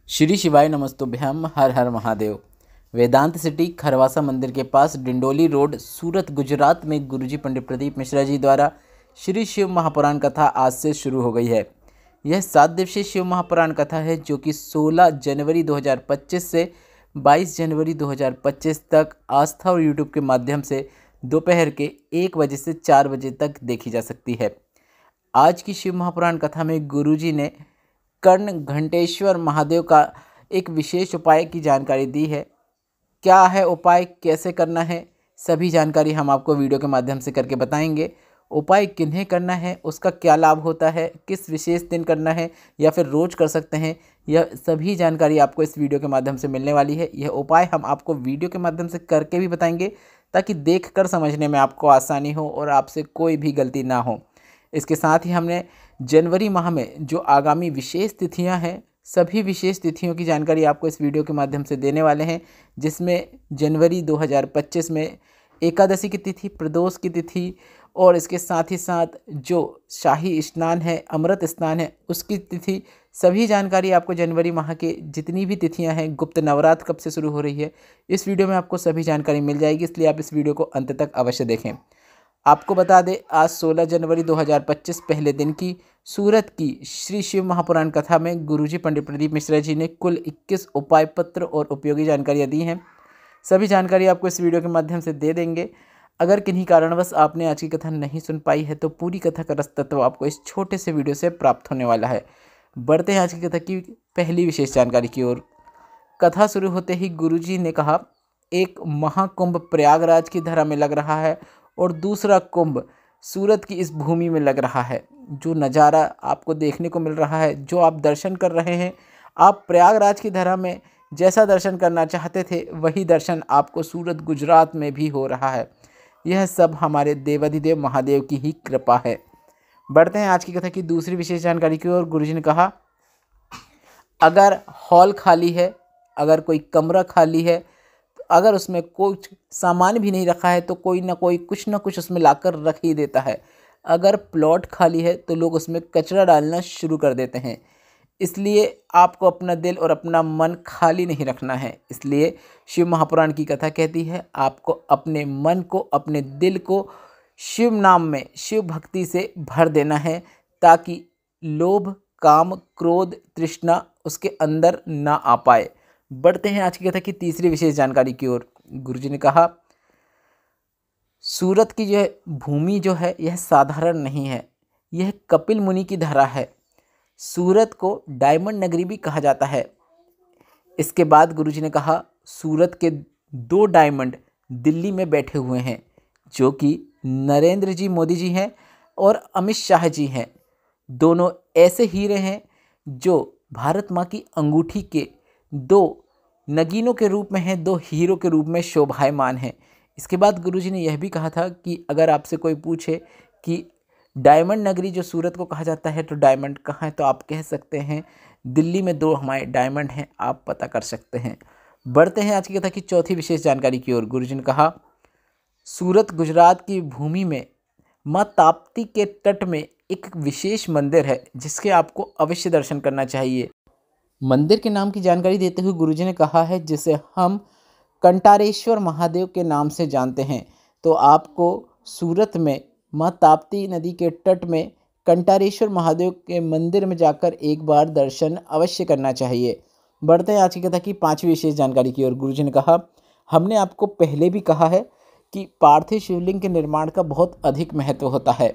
श्री शिवाय नमस्तुभ्यम। हर हर महादेव। वेदांत सिटी खरवासा मंदिर के पास डिंडोली रोड सूरत गुजरात में गुरुजी पंडित प्रदीप मिश्रा जी द्वारा श्री शिव महापुराण कथा आज से शुरू हो गई है। यह 7 दिवसीय शिव महापुराण कथा है जो कि 16 जनवरी 2025 से 22 जनवरी 2025 तक आस्था और यूट्यूब के माध्यम से दोपहर के 1 बजे से 4 बजे तक देखी जा सकती है। आज की शिव महापुराण कथा में गुरुजी ने कर्ण घंटेश्वर महादेव का एक विशेष उपाय की जानकारी दी है। क्या है उपाय, कैसे करना है, सभी जानकारी हम आपको वीडियो के माध्यम से करके बताएंगे। उपाय किन्हें करना है, उसका क्या लाभ होता है, किस विशेष दिन करना है या फिर रोज़ कर सकते हैं, यह सभी जानकारी आपको इस वीडियो के माध्यम से मिलने वाली है। यह उपाय हम आपको वीडियो के माध्यम से करके भी बताएंगे ताकि देखकर समझने में आपको आसानी हो और आपसे कोई भी गलती ना हो। इसके साथ ही हमने जनवरी माह में जो आगामी विशेष तिथियां हैं, सभी विशेष तिथियों की जानकारी आपको इस वीडियो के माध्यम से देने वाले हैं, जिसमें जनवरी 2025 में एकादशी की तिथि, प्रदोष की तिथि और इसके साथ ही साथ जो शाही स्नान है, अमृत स्नान है, उसकी तिथि, सभी जानकारी आपको जनवरी माह के जितनी भी तिथियां हैं, गुप्त नवरात्र कब से शुरू हो रही है, इस वीडियो में आपको सभी जानकारी मिल जाएगी। इसलिए आप इस वीडियो को अंत तक अवश्य देखें। आपको बता दें, आज 16 जनवरी 2025 पहले दिन की सूरत की श्री शिव महापुराण कथा में गुरुजी पंडित प्रदीप मिश्रा जी ने कुल 21 उपाय पत्र और उपयोगी जानकारियाँ दी हैं। सभी जानकारी आपको इस वीडियो के माध्यम से दे देंगे। अगर किन्हीं कारणवश आपने आज की कथा नहीं सुन पाई है तो पूरी कथा का रस तत्व आपको इस छोटे से वीडियो से प्राप्त होने वाला है। बढ़ते हैं आज की कथा की पहली विशेष जानकारी की ओर। कथा शुरू होते ही गुरुजी ने कहा, एक महाकुंभ प्रयागराज की धरा में लग रहा है और दूसरा कुंभ सूरत की इस भूमि में लग रहा है। जो नज़ारा आपको देखने को मिल रहा है, जो आप दर्शन कर रहे हैं, आप प्रयागराज की धरा में जैसा दर्शन करना चाहते थे वही दर्शन आपको सूरत गुजरात में भी हो रहा है। यह सब हमारे देवाधिदेव महादेव की ही कृपा है। बढ़ते हैं आज की कथा की दूसरी विशेष जानकारी की ओर। गुरुजी ने कहा, अगर हॉल खाली है, अगर कोई कमरा खाली है, अगर उसमें कुछ सामान भी नहीं रखा है तो कोई ना कोई कुछ ना कुछ उसमें लाकर रख ही देता है। अगर प्लॉट खाली है तो लोग उसमें कचरा डालना शुरू कर देते हैं। इसलिए आपको अपना दिल और अपना मन खाली नहीं रखना है। इसलिए शिव महापुराण की कथा कहती है, आपको अपने मन को, अपने दिल को शिव नाम में, शिव भक्ति से भर देना है ताकि लोभ, काम, क्रोध, तृष्णा उसके अंदर ना आ पाए। बढ़ते हैं आज की कथा की तीसरी विशेष जानकारी की ओर। गुरुजी ने कहा, सूरत की यह भूमि जो है यह साधारण नहीं है, यह कपिल मुनि की धरा है। सूरत को डायमंड नगरी भी कहा जाता है। इसके बाद गुरुजी ने कहा, सूरत के 2 डायमंड दिल्ली में बैठे हुए हैं जो कि नरेंद्र जी मोदी जी हैं और अमित शाह जी हैं। दोनों ऐसे हीरे हैं जो भारत माँ की अंगूठी के 2 नगीनों के रूप में हैं, 2 हीरो के रूप में शोभायमान हैं। इसके बाद गुरुजी ने यह भी कहा था कि अगर आपसे कोई पूछे कि डायमंड नगरी जो सूरत को कहा जाता है तो डायमंड कहाँ है, तो आप कह सकते हैं दिल्ली में 2 हमारे डायमंड हैं, आप पता कर सकते हैं। बढ़ते हैं आज की कथा की चौथी विशेष जानकारी की ओर। गुरुजी ने कहा, सूरत गुजरात की भूमि में माँ ताप्ती के तट में एक विशेष मंदिर है जिसके आपको अवश्य दर्शन करना चाहिए। मंदिर के नाम की जानकारी देते हुए गुरुजी ने कहा है, जिसे हम कंटारेश्वर महादेव के नाम से जानते हैं। तो आपको सूरत में माँ ताप्ती नदी के तट में कंटारेश्वर महादेव के मंदिर में जाकर एक बार दर्शन अवश्य करना चाहिए। बढ़ते हैं आज की कथा की 5वीं विशेष जानकारी की ओर। गुरुजी ने कहा, हमने आपको पहले भी कहा है कि पार्थिव शिवलिंग के निर्माण का बहुत अधिक महत्व होता है।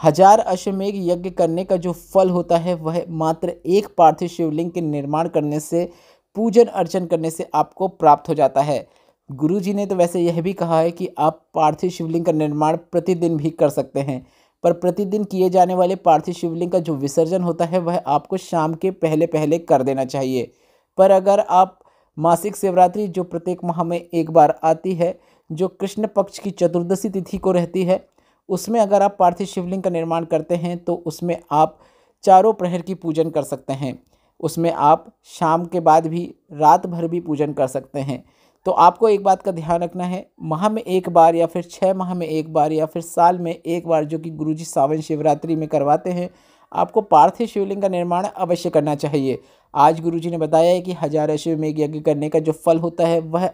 1000 अश्वमेध यज्ञ करने का जो फल होता है वह मात्र एक पार्थिव शिवलिंग के निर्माण करने से, पूजन अर्चन करने से आपको प्राप्त हो जाता है। गुरुजी ने तो वैसे यह भी कहा है कि आप पार्थिव शिवलिंग का निर्माण प्रतिदिन भी कर सकते हैं, पर प्रतिदिन किए जाने वाले पार्थिव शिवलिंग का जो विसर्जन होता है वह आपको शाम के पहले पहले कर देना चाहिए। पर अगर आप मासिक शिवरात्रि जो प्रत्येक माह में एक बार आती है, जो कृष्ण पक्ष की चतुर्दशी तिथि को रहती है, उसमें अगर आप पार्थिव शिवलिंग का निर्माण करते हैं तो उसमें आप चारों प्रहर की पूजन कर सकते हैं। उसमें आप शाम के बाद भी, रात भर भी पूजन कर सकते हैं। तो आपको एक बात का ध्यान रखना है, माह में एक बार या फिर 6 माह में एक बार या फिर साल में एक बार जो कि गुरुजी सावन शिवरात्रि में करवाते हैं, आपको पार्थिव शिवलिंग का निर्माण अवश्य करना चाहिए। आज गुरुजी ने बताया है कि हजारों अश्वमेध यज्ञ करने का जो फल होता है वह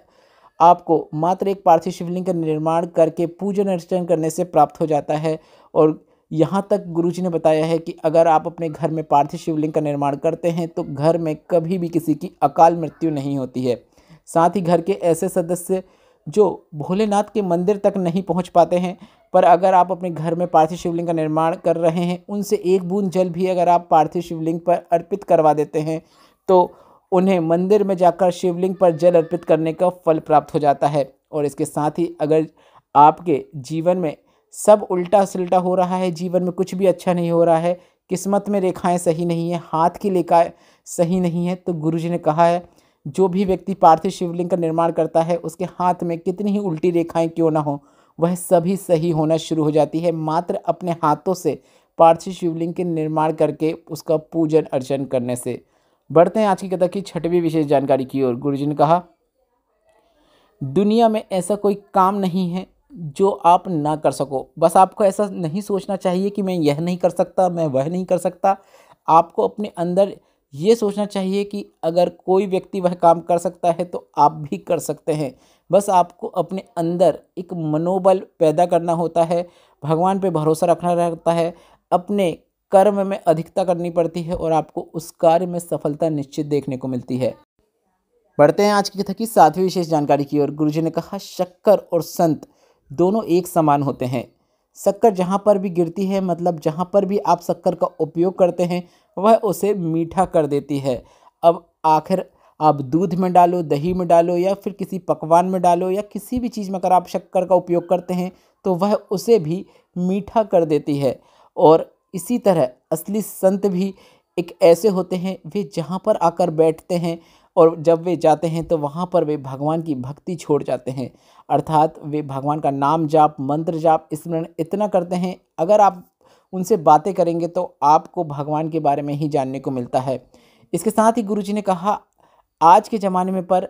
आपको मात्र एक पार्थिव शिवलिंग का निर्माण करके पूजन अर्चन करने से प्राप्त हो जाता है। और यहाँ तक गुरुजी ने बताया है कि अगर आप अपने घर में पार्थिव शिवलिंग का निर्माण करते हैं तो घर में कभी भी किसी की अकाल मृत्यु नहीं होती है। साथ ही घर के ऐसे सदस्य जो भोलेनाथ के मंदिर तक नहीं पहुंच पाते हैं, पर अगर आप अपने घर में पार्थिव शिवलिंग का निर्माण कर रहे हैं, उनसे एक बूंद जल भी अगर आप पार्थिव शिवलिंग पर अर्पित करवा देते हैं तो उन्हें मंदिर में जाकर शिवलिंग पर जल अर्पित करने का फल प्राप्त हो जाता है। और इसके साथ ही अगर आपके जीवन में सब उल्टा सिल्टा हो रहा है, जीवन में कुछ भी अच्छा नहीं हो रहा है, किस्मत में रेखाएं सही नहीं है, हाथ की रेखाएं सही नहीं है, तो गुरुजी ने कहा है जो भी व्यक्ति पार्थिव शिवलिंग का निर्माण करता है उसके हाथ में कितनी ही उल्टी रेखाएं क्यों ना हो, वह सभी सही होना शुरू हो जाती है मात्र अपने हाथों से पार्थिव शिवलिंग के निर्माण करके उसका पूजन अर्चन करने से। बढ़ते हैं आज की कथा की छठवीं विशेष जानकारी की ओर। गुरुजी ने कहा, दुनिया में ऐसा कोई काम नहीं है जो आप ना कर सको। बस आपको ऐसा नहीं सोचना चाहिए कि मैं यह नहीं कर सकता, मैं वह नहीं कर सकता। आपको अपने अंदर ये सोचना चाहिए कि अगर कोई व्यक्ति वह काम कर सकता है तो आप भी कर सकते हैं। बस आपको अपने अंदर एक मनोबल पैदा करना होता है, भगवान पे भरोसा रखना रहता है, अपने कर्म में अधिकता करनी पड़ती है और आपको उस कार्य में सफलता निश्चित देखने को मिलती है। बढ़ते हैं आज की कथा की सातवीं विशेष जानकारी की ओर। गुरुजी ने कहा, शक्कर और संत दोनों एक समान होते हैं। शक्कर जहाँ पर भी गिरती है, मतलब जहाँ पर भी आप शक्कर का उपयोग करते हैं वह उसे मीठा कर देती है। अब आखिर आप दूध में डालो, दही में डालो या फिर किसी पकवान में डालो या किसी भी चीज़ में अगर आप शक्कर का उपयोग करते हैं तो वह उसे भी मीठा कर देती है। और इसी तरह असली संत भी एक ऐसे होते हैं, वे जहाँ पर आकर बैठते हैं और जब वे जाते हैं तो वहाँ पर वे भगवान की भक्ति छोड़ जाते हैं, अर्थात वे भगवान का नाम जाप, मंत्र जाप, स्मरण इतना करते हैं, अगर आप उनसे बातें करेंगे तो आपको भगवान के बारे में ही जानने को मिलता है। इसके साथ ही गुरुजी ने कहा, आज के ज़माने में पर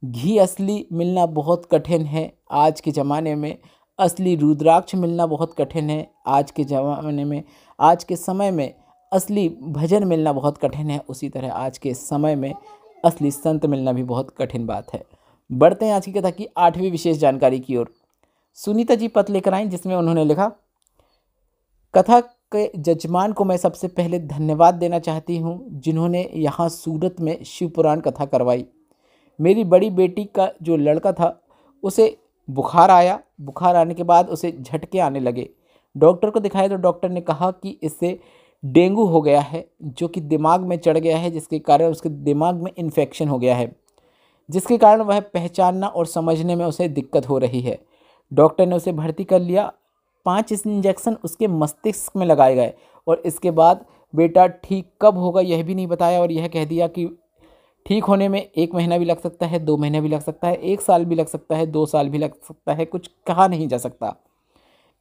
घी असली मिलना बहुत कठिन है। आज के ज़माने में असली रुद्राक्ष मिलना बहुत कठिन है। आज के ज़माने में, आज के समय में असली भजन मिलना बहुत कठिन है। उसी तरह आज के समय में असली संत मिलना भी बहुत कठिन बात है। बढ़ते हैं आज की कथा की आठवीं विशेष जानकारी की ओर। सुनीता जी पत्र लेकर आई जिसमें उन्होंने लिखा, कथा के जजमान को मैं सबसे पहले धन्यवाद देना चाहती हूँ जिन्होंने यहाँ सूरत में शिव पुराण कथा करवाई। मेरी बड़ी बेटी का जो लड़का था उसे बुखार आया, बुखार आने के बाद उसे झटके आने लगे। डॉक्टर को दिखाया तो डॉक्टर ने कहा कि इससे डेंगू हो गया है, जो कि दिमाग में चढ़ गया है, जिसके कारण उसके दिमाग में इन्फेक्शन हो गया है, जिसके कारण वह पहचानना और समझने में उसे दिक्कत हो रही है। डॉक्टर ने उसे भर्ती कर लिया। 5 इंजेक्शन उसके मस्तिष्क में लगाए गए और इसके बाद बेटा ठीक कब होगा यह भी नहीं बताया और यह कह दिया कि ठीक होने में 1 महीना भी लग सकता है, 2 महीने भी लग सकता है, 1 साल भी लग सकता है, 2 साल भी लग सकता है, कुछ कहा नहीं जा सकता।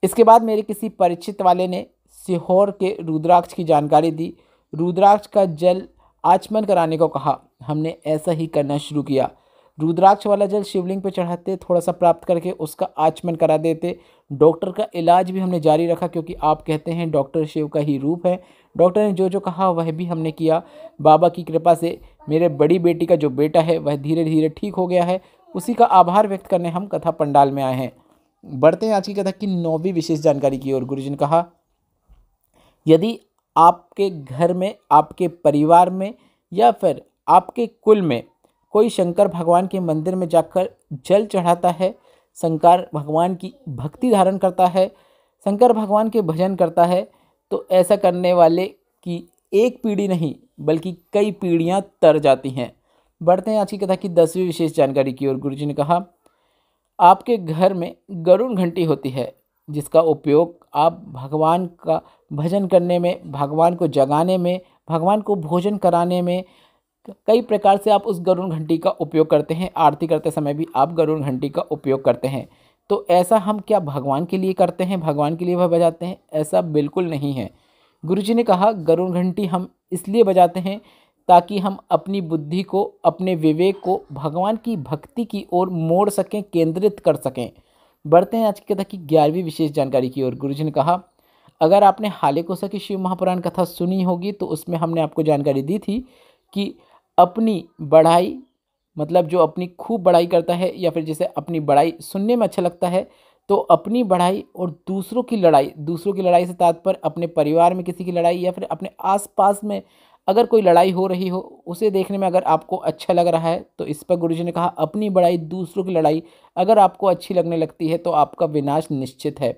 इसके बाद मेरे किसी परिचित वाले ने सीहोर के रुद्राक्ष की जानकारी दी। रुद्राक्ष का जल आचमन कराने को कहा। हमने ऐसा ही करना शुरू किया। रुद्राक्ष वाला जल शिवलिंग पर चढ़ाते, थोड़ा सा प्राप्त करके उसका आचमन करा देते। डॉक्टर का इलाज भी हमने जारी रखा क्योंकि आप कहते हैं डॉक्टर शिव का ही रूप है। डॉक्टर ने जो जो कहा वह भी हमने किया। बाबा की कृपा से मेरे बड़ी बेटी का जो बेटा है वह धीरे धीरे ठीक हो गया है। उसी का आभार व्यक्त करने हम कथा पंडाल में आए हैं। बढ़ते हैं आज की कथा की 9वीं विशेष जानकारी की ओर। गुरुजी ने कहा, यदि आपके घर में, आपके परिवार में या फिर आपके कुल में कोई शंकर भगवान के मंदिर में जाकर जल चढ़ाता है, शंकर भगवान की भक्ति धारण करता है, शंकर भगवान के भजन करता है, तो ऐसा करने वाले की एक पीढ़ी नहीं बल्कि कई पीढ़ियां तर जाती हैं। बढ़ते हैं आज की कथा की 10वीं विशेष जानकारी की ओर। गुरुजी ने कहा, आपके घर में गरुड़ घंटी होती है जिसका उपयोग आप भगवान का भजन करने में, भगवान को जगाने में, भगवान को भोजन कराने में, कई प्रकार से आप उस गरुड़ घंटी का उपयोग करते हैं। आरती करते समय भी आप गरुड़ घंटी का उपयोग करते हैं। तो ऐसा हम क्या भगवान के लिए करते हैं, भगवान के लिए वह बजाते हैं? ऐसा बिल्कुल नहीं है। गुरुजी ने कहा, गरुड़ घंटी हम इसलिए बजाते हैं ताकि हम अपनी बुद्धि को, अपने विवेक को भगवान की भक्ति की ओर मोड़ सकें, केंद्रित कर सकें। बढ़ते हैं आज की कथा की 11वीं विशेष जानकारी की ओर। गुरुजी ने कहा, अगर आपने हालेकोसा की शिव महापुराण कथा सुनी होगी तो उसमें हमने आपको जानकारी दी थी कि अपनी बढ़ाई, मतलब जो अपनी खूब बढ़ाई करता है या फिर जिसे अपनी बढ़ाई सुनने में अच्छा लगता है, तो अपनी बढ़ाई और दूसरों की लड़ाई से तात्पर्य अपने परिवार में किसी की लड़ाई या फिर अपने आसपास में अगर कोई लड़ाई हो रही हो उसे देखने में अगर आपको अच्छा लग रहा है, तो इस पर गुरुजी ने कहा अपनी बढ़ाई दूसरों की लड़ाई अगर आपको अच्छी लगने लगती है तो आपका विनाश निश्चित है।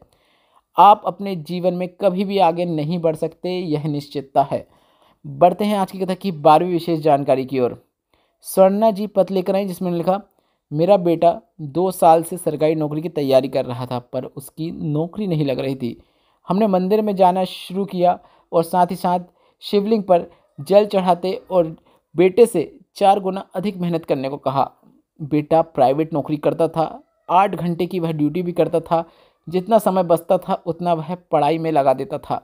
आप अपने जीवन में कभी भी आगे नहीं बढ़ सकते, यह निश्चितता है। बढ़ते हैं आज की कथा की 12वीं विशेष जानकारी की ओर। स्वर्णा जी पत्र लेकर आई जिसमें लिखा, मेरा बेटा 2 साल से सरकारी नौकरी की तैयारी कर रहा था पर उसकी नौकरी नहीं लग रही थी। हमने मंदिर में जाना शुरू किया और साथ ही साथ शिवलिंग पर जल चढ़ाते और बेटे से 4 गुना अधिक मेहनत करने को कहा। बेटा प्राइवेट नौकरी करता था, 8 घंटे की वह ड्यूटी भी करता था। जितना समय बचता था उतना वह पढ़ाई में लगा देता था।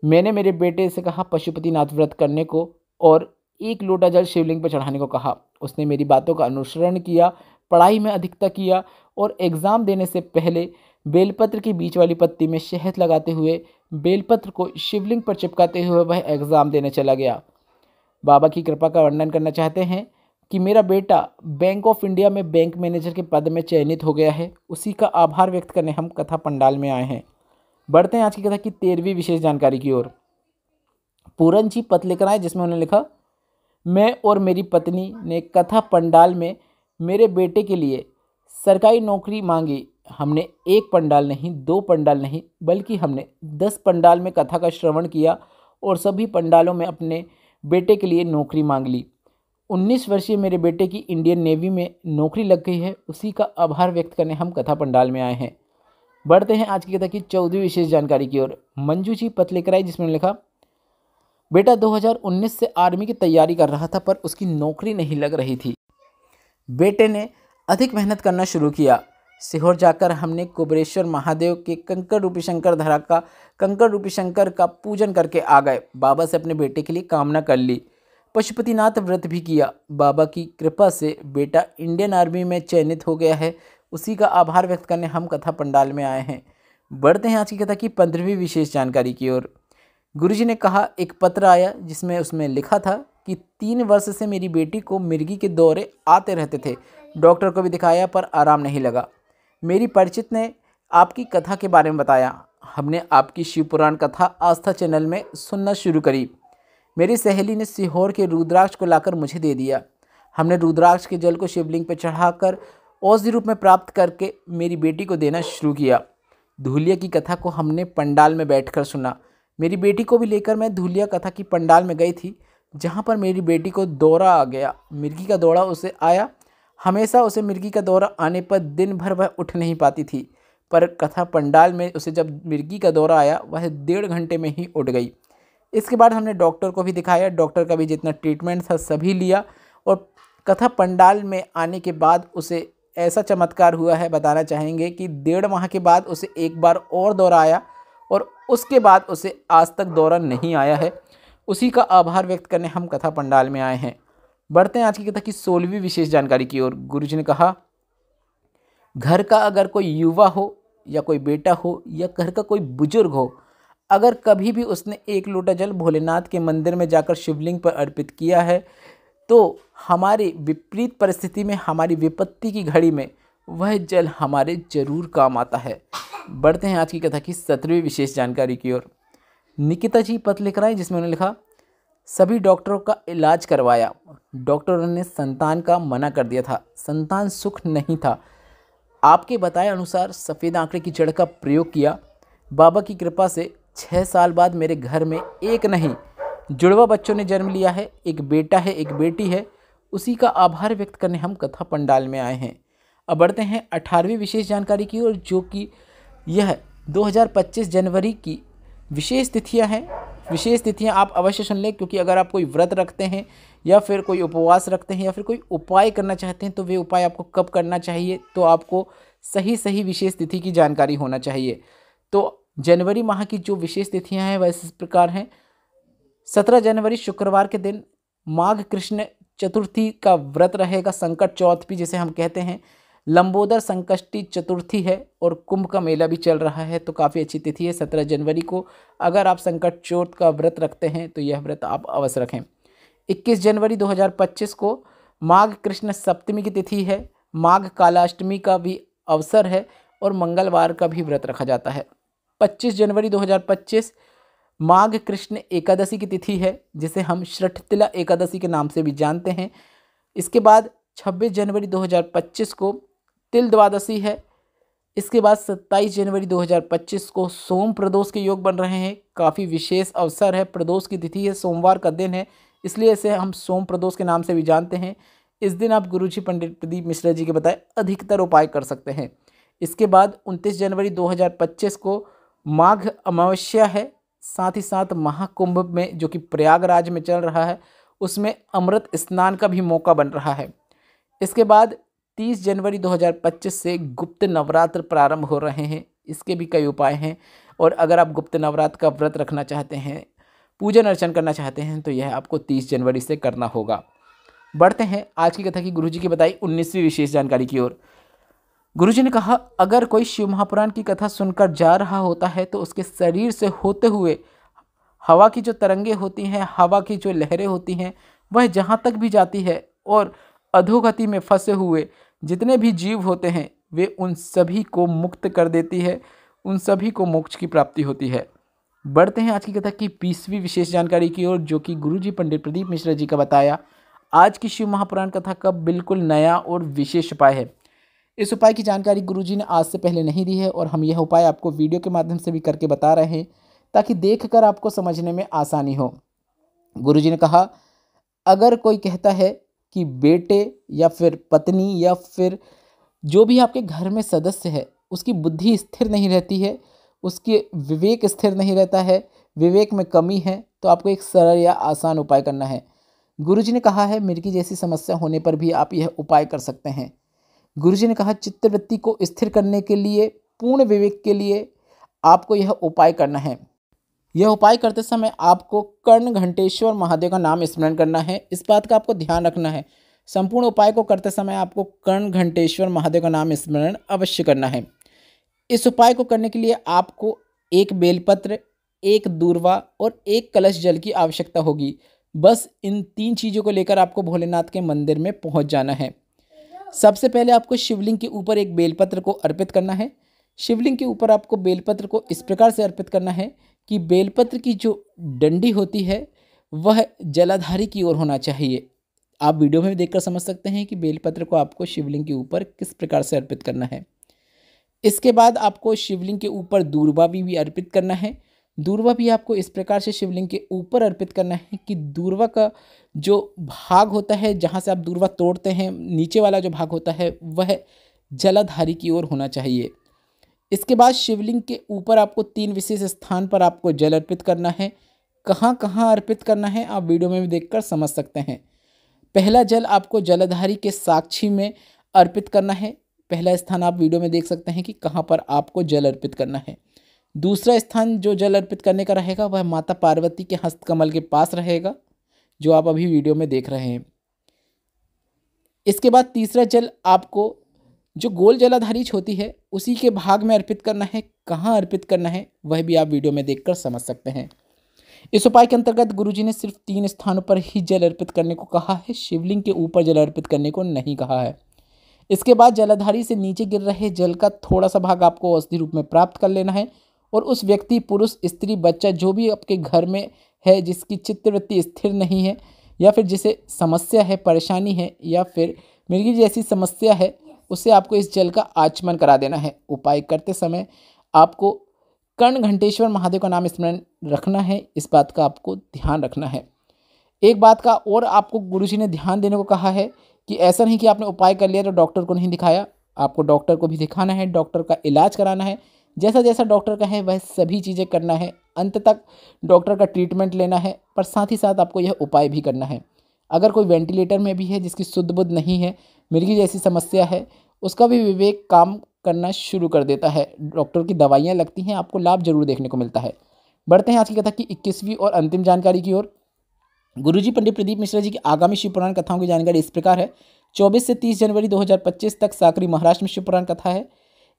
मैंने मेरे बेटे से कहा पशुपतिनाथ व्रत करने को और 1 लोटा जल शिवलिंग पर चढ़ाने को कहा। उसने मेरी बातों का अनुसरण किया, पढ़ाई में अधिकता किया और एग्ज़ाम देने से पहले बेलपत्र की बीच वाली पत्ती में शहद लगाते हुए बेलपत्र को शिवलिंग पर चिपकाते हुए वह एग्ज़ाम देने चला गया। बाबा की कृपा का वर्णन करना चाहते हैं कि मेरा बेटा बैंक ऑफ इंडिया में बैंक मैनेजर के पद में चयनित हो गया है। उसी का आभार व्यक्त करने हम कथा पंडाल में आए हैं। बढ़ते हैं आज की कथा की 13वीं विशेष जानकारी की ओर। पूरन जी पत्र लेकर आए जिसमें उन्होंने लिखा, मैं और मेरी पत्नी ने कथा पंडाल में मेरे बेटे के लिए सरकारी नौकरी मांगी। हमने 1 पंडाल नहीं, 2 पंडाल नहीं, बल्कि हमने 10 पंडाल में कथा का श्रवण किया और सभी पंडालों में अपने बेटे के लिए नौकरी मांग ली। 19 वर्षीय मेरे बेटे की इंडियन नेवी में नौकरी लग गई है। उसी का आभार व्यक्त करने हम कथा पंडाल में आए हैं। बढ़ते हैं आज की कथा की 14वीं विशेष जानकारी की ओर। मंजू जी पत्र लेकर आई जिसमें लिखा, बेटा 2019 से आर्मी की तैयारी कर रहा था पर उसकी नौकरी नहीं लग रही थी। बेटे ने अधिक मेहनत करना शुरू किया। सीहोर जाकर हमने कुबेरेश्वर महादेव के कंकड़ रूपी शंकर का पूजन करके आ गए। बाबा से अपने बेटे के लिए कामना कर ली। पशुपतिनाथ व्रत भी किया। बाबा की कृपा से बेटा इंडियन आर्मी में चयनित हो गया है। उसी का आभार व्यक्त करने हम कथा पंडाल में आए हैं। बढ़ते हैं आज की कथा की 15वीं विशेष जानकारी की ओर। गुरुजी ने कहा एक पत्र आया जिसमें उसमें लिखा था कि 3 वर्ष से मेरी बेटी को मिर्गी के दौरे आते रहते थे। डॉक्टर को भी दिखाया पर आराम नहीं लगा। मेरी परिचित ने आपकी कथा के बारे में बताया। हमने आपकी शिवपुराण कथा आस्था चैनल में सुनना शुरू करी। मेरी सहेली ने सीहोर के रुद्राक्ष को लाकर मुझे दे दिया। हमने रुद्राक्ष के जल को शिवलिंग पर चढ़ाकर औषधि रूप में प्राप्त करके मेरी बेटी को देना शुरू किया। धूलिया की कथा को हमने पंडाल में बैठकर सुना। मेरी बेटी को भी लेकर मैं धूलिया कथा की पंडाल में गई थी, जहाँ पर मेरी बेटी को दौरा आ गया। मिर्गी का दौरा उसे आया। हमेशा उसे मिर्गी का दौरा आने पर दिन भर वह उठ नहीं पाती थी, पर कथा पंडाल में उसे जब मिर्गी का दौरा आया वह 1.5 घंटे में ही उठ गई। इसके बाद हमने डॉक्टर को भी दिखाया। डॉक्टर का भी जितना ट्रीटमेंट था सभी लिया और कथा पंडाल में आने के बाद उसे ऐसा चमत्कार हुआ है, बताना चाहेंगे कि 1.5 माह के बाद उसे एक बार और दौरा आया और उसके बाद उसे आज तक दौरा नहीं आया है। उसी का आभार व्यक्त करने हम कथा पंडाल में आए हैं। बढ़ते हैं आज की कथा की 16वीं विशेष जानकारी की ओर। गुरुजी ने कहा, घर का अगर कोई युवा हो या कोई बेटा हो या घर का कोई बुजुर्ग हो, अगर कभी भी उसने 1 लोटा जल भोलेनाथ के मंदिर में जाकर शिवलिंग पर अर्पित किया है तो हमारी विपरीत परिस्थिति में, हमारी विपत्ति की घड़ी में वह जल हमारे जरूर काम आता है। बढ़ते हैं आज की कथा की 17वीं विशेष जानकारी की ओर। निकिता जी पत्र लिख रहे हैं जिसमें उन्होंने लिखा, सभी डॉक्टरों का इलाज करवाया। डॉक्टरों ने संतान का मना कर दिया था। संतान सुख नहीं था। आपके बताए अनुसार सफ़ेद आंकड़े की जड़ का प्रयोग किया। बाबा की कृपा से 6 साल बाद मेरे घर में एक नहीं जुड़वा बच्चों ने जन्म लिया है। एक बेटा है, एक बेटी है। उसी का आभार व्यक्त करने हम कथा पंडाल में आए हैं। अब बढ़ते हैं 18वीं विशेष जानकारी की ओर, जो कि यह 2025 जनवरी की विशेष तिथियां हैं। विशेष तिथियां आप अवश्य सुन लें, क्योंकि अगर आप कोई व्रत रखते हैं या फिर कोई उपवास रखते हैं या फिर कोई उपाय करना चाहते हैं तो वे उपाय आपको कब करना चाहिए, तो आपको सही विशेष तिथि की जानकारी होना चाहिए। तो जनवरी माह की जो विशेष तिथियां हैं वह इस प्रकार हैं। 17 जनवरी शुक्रवार के दिन माघ कृष्ण चतुर्थी का व्रत रहेगा, संकट चौथ भी जिसे हम कहते हैं। लंबोदर संकष्टी चतुर्थी है और कुंभ का मेला भी चल रहा है, तो काफ़ी अच्छी तिथि है 17 जनवरी को। अगर आप संकट चौथ का व्रत रखते हैं तो यह व्रत आप अवश्य रखें। 21 जनवरी 2025 को माघ कृष्ण सप्तमी की तिथि है। माघ कालाष्टमी का भी अवसर है और मंगलवार का भी व्रत रखा जाता है। 25 जनवरी 2025 माघ कृष्ण एकादशी की तिथि है, जिसे हम श्रृष्ठतिला एकादशी के नाम से भी जानते हैं। इसके बाद 26 जनवरी 2025 को तिल द्वादशी है। इसके बाद 27 जनवरी 2025 को सोम प्रदोष के योग बन रहे हैं। काफ़ी विशेष अवसर है, प्रदोष की तिथि है, सोमवार का दिन है, इसलिए इसे हम सोम प्रदोष के नाम से भी जानते हैं। इस दिन आप गुरुजी पंडित प्रदीप मिश्रा जी के बताए अधिकतर उपाय कर सकते हैं। इसके बाद 29 जनवरी 2025 को माघ अमावस्या है। साथ ही साथ महाकुंभ में, जो कि प्रयागराज में चल रहा है, उसमें अमृत स्नान का भी मौका बन रहा है। इसके बाद 30 जनवरी 2025 से गुप्त नवरात्र प्रारंभ हो रहे हैं। इसके भी कई उपाय हैं, और अगर आप गुप्त नवरात्र का व्रत रखना चाहते हैं, पूजन अर्चन करना चाहते हैं, तो यह आपको 30 जनवरी से करना होगा। बढ़ते हैं आज की कथा की गुरुजी की बताई 19वीं विशेष जानकारी की ओर। गुरुजी ने कहा, अगर कोई शिव महापुराण की कथा सुनकर जा रहा होता है तो उसके शरीर से होते हुए हवा की जो तरंगे होती हैं, हवा की जो लहरें होती हैं, वह जहाँ तक भी जाती है और अधोगति में फंसे हुए जितने भी जीव होते हैं, वे उन सभी को मुक्त कर देती है, उन सभी को मोक्ष की प्राप्ति होती है। बढ़ते हैं आज की कथा की 20वीं विशेष जानकारी की ओर, जो कि गुरुजी पंडित प्रदीप मिश्रा जी का बताया आज की शिव महापुराण कथा का बिल्कुल नया और विशेष उपाय है। इस उपाय की जानकारी गुरुजी ने आज से पहले नहीं दी है, और हम यह उपाय आपको वीडियो के माध्यम से भी करके बता रहे हैं, ताकि देखकर आपको समझने में आसानी हो। गुरुजी ने कहा, अगर कोई कहता है कि बेटे या फिर पत्नी या फिर जो भी आपके घर में सदस्य है, उसकी बुद्धि स्थिर नहीं रहती है, उसके विवेक स्थिर नहीं रहता है, विवेक में कमी है, तो आपको एक सरल या आसान उपाय करना है। गुरुजी ने कहा है, मिर्गी जैसी समस्या होने पर भी आप यह उपाय कर सकते हैं। गुरुजी ने कहा, चित्तवृत्ति को स्थिर करने के लिए, पूर्ण विवेक के लिए आपको यह उपाय करना है। यह उपाय करते समय आपको कर्ण घंटेश्वर महादेव का नाम स्मरण करना है। इस बात का आपको ध्यान रखना है, संपूर्ण उपाय को करते समय आपको कर्ण घंटेश्वर महादेव का नाम स्मरण अवश्य करना है। इस उपाय को करने के लिए आपको एक बेलपत्र, एक दूर्वा और एक कलश जल की आवश्यकता होगी। बस इन 3 चीज़ों को लेकर आपको भोलेनाथ के मंदिर में पहुंच जाना है। सबसे पहले आपको शिवलिंग के ऊपर एक बेलपत्र को अर्पित करना है। शिवलिंग के ऊपर आपको बेलपत्र को इस प्रकार से अर्पित करना है कि बेलपत्र की जो डंडी होती है वह जलाधारी की ओर होना चाहिए। आप वीडियो में भी देखकर समझ सकते हैं कि बेलपत्र को आपको शिवलिंग के ऊपर किस प्रकार से अर्पित करना है। इसके बाद आपको शिवलिंग के ऊपर दूर्वा भी अर्पित करना है। दूर्वा भी आपको इस प्रकार से शिवलिंग के ऊपर अर्पित करना है कि दूर्वा का जो भाग होता है, जहाँ से आप दूर्वा तोड़ते हैं, नीचे वाला जो भाग होता है वह जलाधारी की ओर होना चाहिए। इसके बाद शिवलिंग के ऊपर आपको 3 विशेष स्थान पर आपको जल अर्पित करना है। कहाँ कहाँ अर्पित करना है आप वीडियो में भी देखकर समझ सकते हैं। पहला जल आपको जलाधारी के साक्षी में अर्पित करना है। पहला स्थान आप वीडियो में देख सकते हैं कि कहाँ पर आपको जल अर्पित करना है। दूसरा स्थान जो जल अर्पित करने का रहेगा वह माता पार्वती के हस्तकमल के पास रहेगा, जो आप अभी वीडियो में देख रहे हैं। इसके बाद तीसरा जल आपको जो गोल जलाधारी होती है उसी के भाग में अर्पित करना है। कहाँ अर्पित करना है वह भी आप वीडियो में देखकर समझ सकते हैं। इस उपाय के अंतर्गत गुरुजी ने सिर्फ 3 स्थानों पर ही जल अर्पित करने को कहा है, शिवलिंग के ऊपर जल अर्पित करने को नहीं कहा है। इसके बाद जलाधारी से नीचे गिर रहे जल का थोड़ा सा भाग आपको औषधि रूप में प्राप्त कर लेना है, और उस व्यक्ति, पुरुष, स्त्री, बच्चा जो भी आपके घर में है, जिसकी चित्तवृत्ति स्थिर नहीं है, या फिर जिसे समस्या है, परेशानी है, या फिर मिर्गी जैसी समस्या है, उसे आपको इस जल का आचमन करा देना है। उपाय करते समय आपको कर्ण घंटेश्वर महादेव का नाम स्मरण रखना है, इस बात का आपको ध्यान रखना है। एक बात का और आपको गुरुजी ने ध्यान देने को कहा है कि ऐसा नहीं कि आपने उपाय कर लिया तो डॉक्टर को नहीं दिखाया, आपको डॉक्टर को भी दिखाना है, डॉक्टर का इलाज कराना है। जैसा जैसा डॉक्टर का है वह सभी चीज़ें करना है, अंत तक डॉक्टर का ट्रीटमेंट लेना है, पर साथ ही साथ आपको यह उपाय भी करना है। अगर कोई वेंटिलेटर में भी है, जिसकी शुद्ध बुद्ध नहीं है, मिर्गी जैसी समस्या है, उसका भी विवेक काम करना शुरू कर देता है। डॉक्टर की दवाइयाँ लगती हैं, आपको लाभ जरूर देखने को मिलता है। बढ़ते हैं आज की कथा की 21वीं और अंतिम जानकारी की ओर। गुरुजी पंडित प्रदीप मिश्रा जी की आगामी शिव पुराण कथाओं की जानकारी इस प्रकार है। 24 से 30 जनवरी 2025 तक साकरी महाराष्ट्र में शिवपुराण कथा है।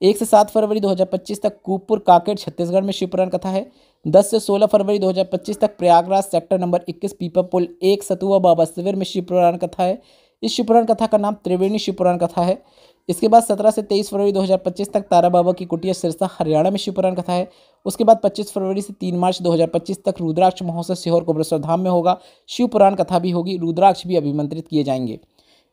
1 से 7 फरवरी 2025 तक कूपपुर काकेट छत्तीसगढ़ में शिवपुराण कथा है। 10 से 16 फरवरी 2025 तक प्रयागराज सेक्टर नंबर 21 पीपरपुल 1 सतुआ बाबा शिविर में शिवपुराण कथा है। इस शिवपुराण कथा का नाम त्रिवेणी शिवपुराण कथा है। इसके बाद 17 से 23 फरवरी 2025 तक तारा बाबा की कुटिया सिरसा हरियाणा में शिवपुराण कथा है। उसके बाद 25 फरवरी से 3 मार्च 2025 तक रुद्राक्ष महोत्सव सीहोर कोबरेश्वर धाम में होगा। शिवपुराण कथा भी होगी, रुद्राक्ष भी अभिमंत्रित किए जाएंगे।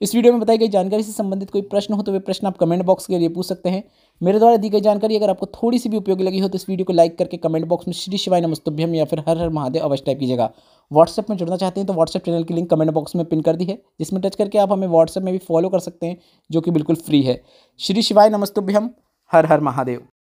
इस वीडियो में बताई गई जानकारी से संबंधित कोई प्रश्न हो तो वे प्रश्न आप कमेंट बॉक्स के जरिए पूछ सकते हैं। मेरे द्वारा दी गई जानकारी अगर आपको थोड़ी सी भी उपयोगी लगी हो तो इस वीडियो को लाइक करके कमेंट बॉक्स में श्री शिवाय नमस्तुभ्यम या फिर हर हर महादेव अवश्य टाइप कीजिएगा। व्हाट्सएप में जुड़ना चाहते हैं तो व्हाट्सएप चैनल की लिंक कमेंट बॉक्स में पिन कर दी है, जिसमें टच करके आप हमें व्हाट्सएप में भी फॉलो कर सकते हैं, जो कि बिल्कुल फ्री है। श्री शिवाय नमस्तुभ्यम, हर हर महादेव।